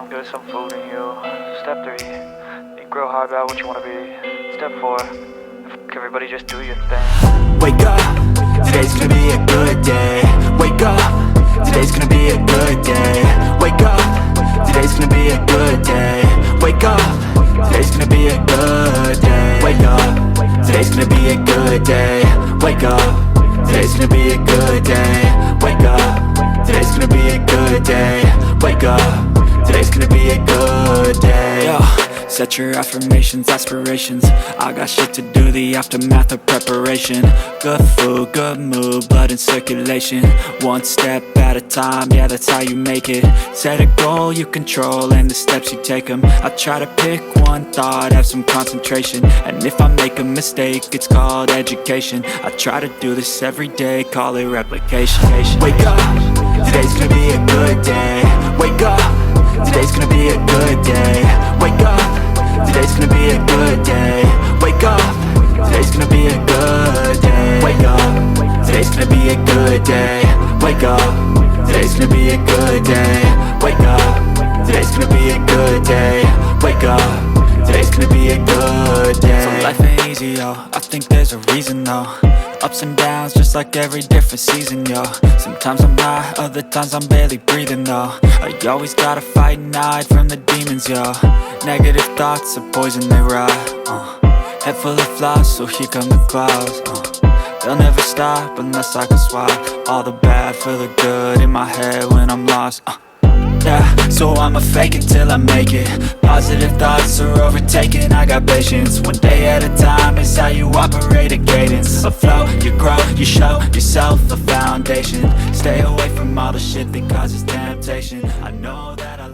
some good, some food in you. Step 3, you grow hard about what you want to be. Step 4, everybody just do your thing. Wake up, today's gonna be a good day. Wake up, today's gonna be a good day. Wake up, today's gonna be a good day. Wake up, today's gonna be a good day. Wake up, today's gonna be a good day. Wake up, today's gonna be a good day. Wake up, today's gonna be a good day. Wake up, today's gonna be a good day. Yo, set your affirmations, aspirations. I got shit to do, the aftermath of preparation. Good food, good mood, blood in circulation. One step at a time, yeah, that's how you make it. Set a goal you control and the steps you take them. I try to pick one thought, have some concentration. And if I make a mistake, it's called education. I try to do this every day, call it replication. Wake up, today's gonna be a good day. Wake up, today's gonna be a good day. Wake up, today's gonna be a good day. Wake up, today's gonna be a good day. Wake up, today's gonna be a good day. Wake up, today's gonna be a good day. Wake up, today's gonna be a good day. Wake up, today's gonna be a good day. So life ain't easy, yo, I think there's a reason though. Ups and downs, just like every different season, yo. Sometimes I'm high, other times I'm barely breathing, though. I always gotta fight and hide from the demons, yo. Negative thoughts are poison, they rot. Head full of flaws, so here come the clouds. They'll never stop unless I can swap all the bad for the good in my head when I'm lost. Yeah, so I'ma fake it till I make it. Positive thoughts are overtaken, I got patience. One day at a time is how you operate a cadence. A flow, you grow, you show yourself a foundation. Stay away from all the shit that causes temptation. I know that I